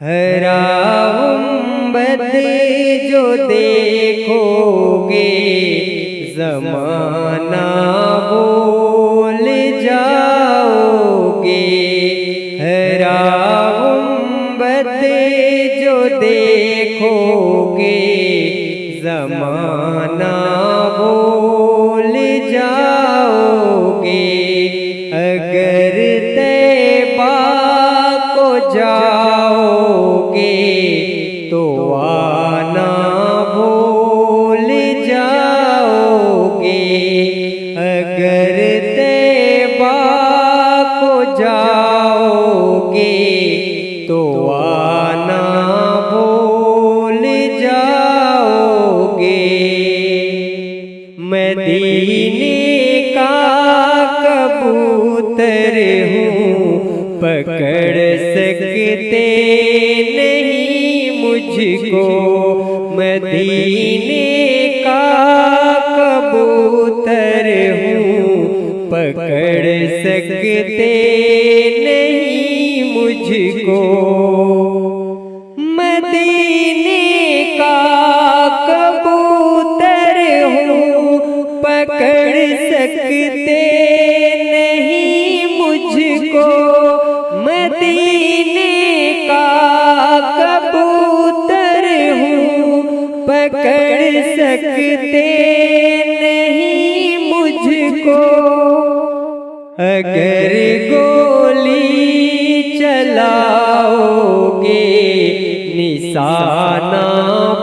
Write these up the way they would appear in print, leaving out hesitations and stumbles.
हरा गुंबद जो देखोगे ज़माना भूल जाओगे। हरा गुंबद जो देखोगे ज़माना भूल जाओगे। अगर तैबा को जाओगे तो आना भूल जाओगे। अगर तैबा को जाओगे तो आना भूल जाओगे। मदीने का कबूतर हूँ, पकड़ सकते नहीं मुझको। मदीने का कबूतर हूँ, पकड़ सकते नहीं मुझको। मदीने का कबूतर हूँ, पकड़ सकते नहीं मुझको। मदीने का कबूतर हूँ, पकड़ सकते नहीं मुझको। अगर गोली चलाओगे निशाना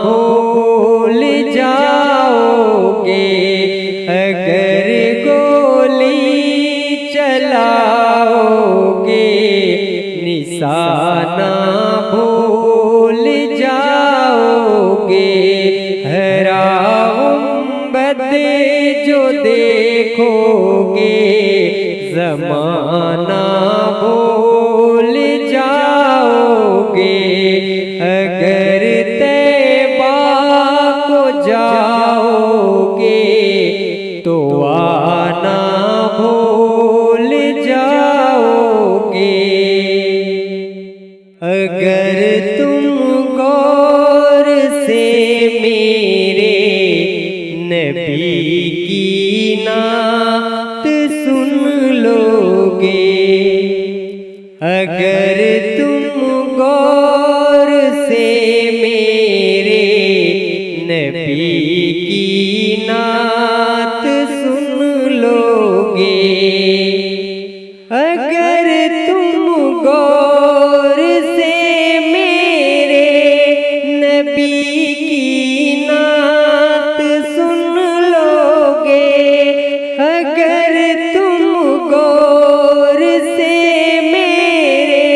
भूल जाओगे। अगर गोली चलाओगे निशाना भूल जाओगे। हरा गुंबद जो देखोगे ज़माना भूल जाओगे। अगर तैबा को जाओगे तो आना भूल जाओगे। अगर तुम गौर से मेरे नबी की नात सुन लोगे। अगर तुम गौर से मेरे नबी की नात सुन लोगे। अगर तुम गौर से मेरे नबी की नात सुन लोगे। अगर तुम गौर से मेरे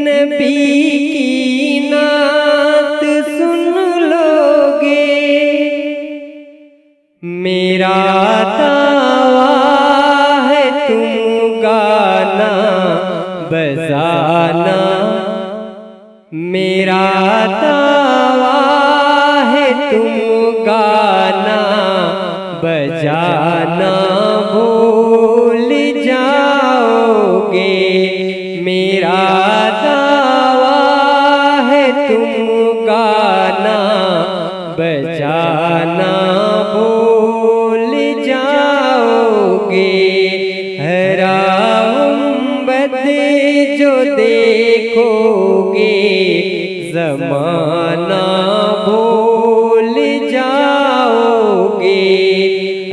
नबी की नात सुन लोगे। मेरा दावा है तुम गाना बजाना। मेरा दावा है तुम गाना बजाना भूल जाओगे। मेरा दावा है तुम गाना बजाना भूल जाओगे। हरा गुंबद जो देखोगे ज़माना भूल जाओगे।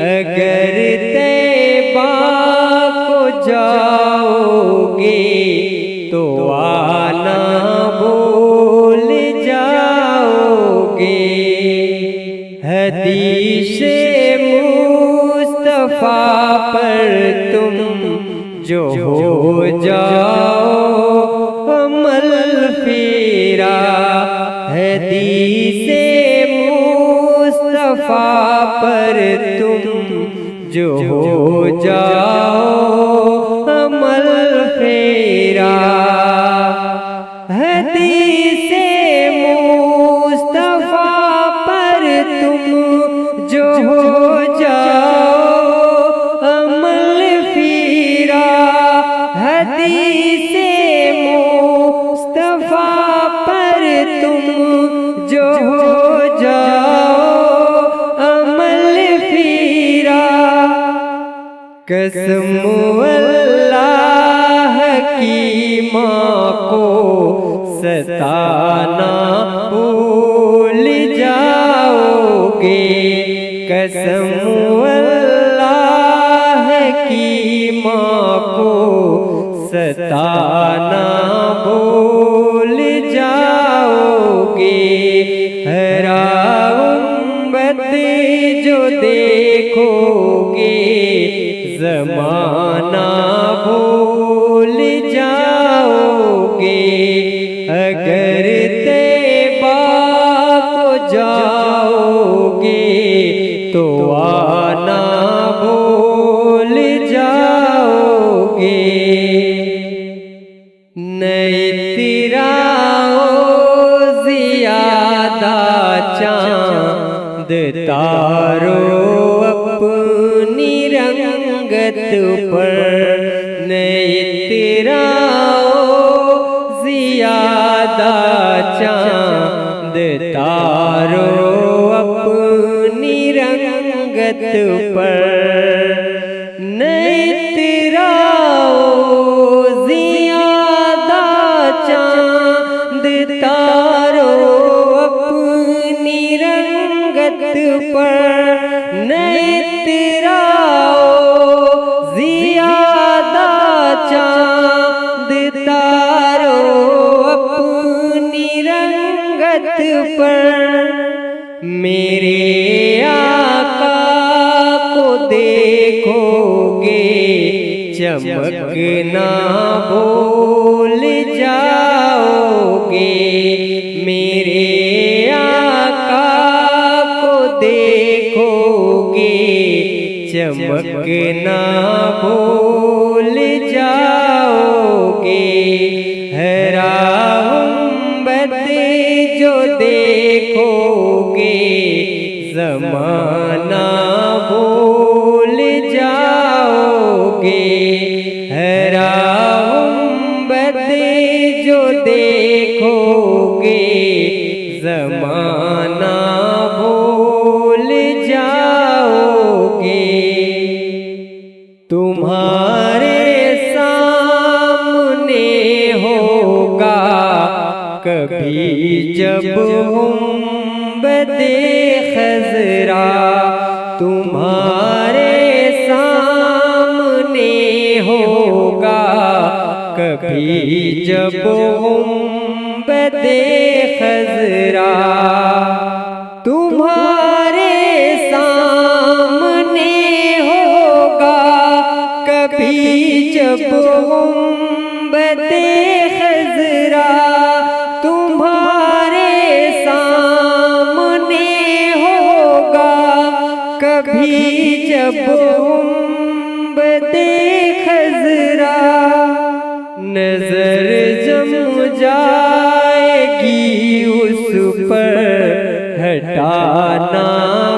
अगर तैबा को जाओगे तो आना भूल जाओगे। हदीसे मुस्तफा पर तुम जो हो जाओ अमल फेरा। हदीसे मुस्तफा पर तुम जो हो जाओ अमल फेरा। हदीसे मुस्तफा पर तुम जो हो जाओ अमल फेरा। हदीसे मुस्तफा तुम जो हो जाओ अमल फीरा, कसम अल्लाह की माँ को सताना भूल जाओगे, कसम अल्लाह की माँ को सताना भूल जाओगे। हरा उम्मत जो देखोगे ज़माना भूल जाओगे, अगर तैबा को जाओगे तो आना भूल जाओगे। नहीं तिराओ ज़ियादा चांद तारो अपनी रंगत पर, नहीं तिराओ ज़ियादा चांद तारो अपनी रंगत पर, नहीं तिराओ ज़ियादा चांद तारो अपनी रंगत पर, नहीं तिराओ ज़ियादा चांद तारो अपनी रंगत पर। मेरे आका को देखोगे चमकना भूल जाओगे, मेरे आका को देखोगे चमकना भूल जाओगे। हरा उम्मत जो देखोगे ज़माना भूल जाओगे, हरा उम्मत जो देखोगे ज़माना भूल जाओगे। तुम्हारे सामने होगा कभी जब गुंबदे खज़रा, तुम्हारे सामने होगा कभी जब गुंबदे खज़रा, तुम्हारे सामने होगा कभी जब गुंबदे खज़रा, तुम्हारे सामने होगा कभी जब गुंबदे खज़रा। नजर जम जाएगी उस पर हटाना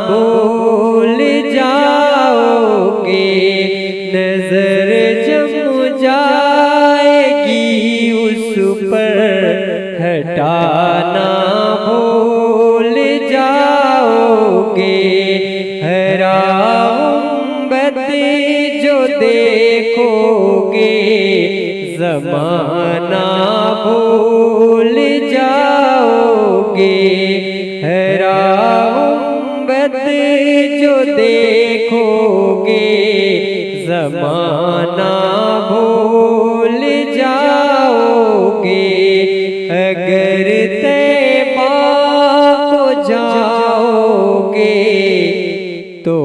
भूल जाओगे, नजर जम जाएगी उस पर हटाना भूल जाओगे। हरा उम्मत जो देखोगे ज़माना भूल जाओगे, हरा उम्मत जो देखोगे ज़माना भूल जाओगे। अगर तैबा को जाओगे तो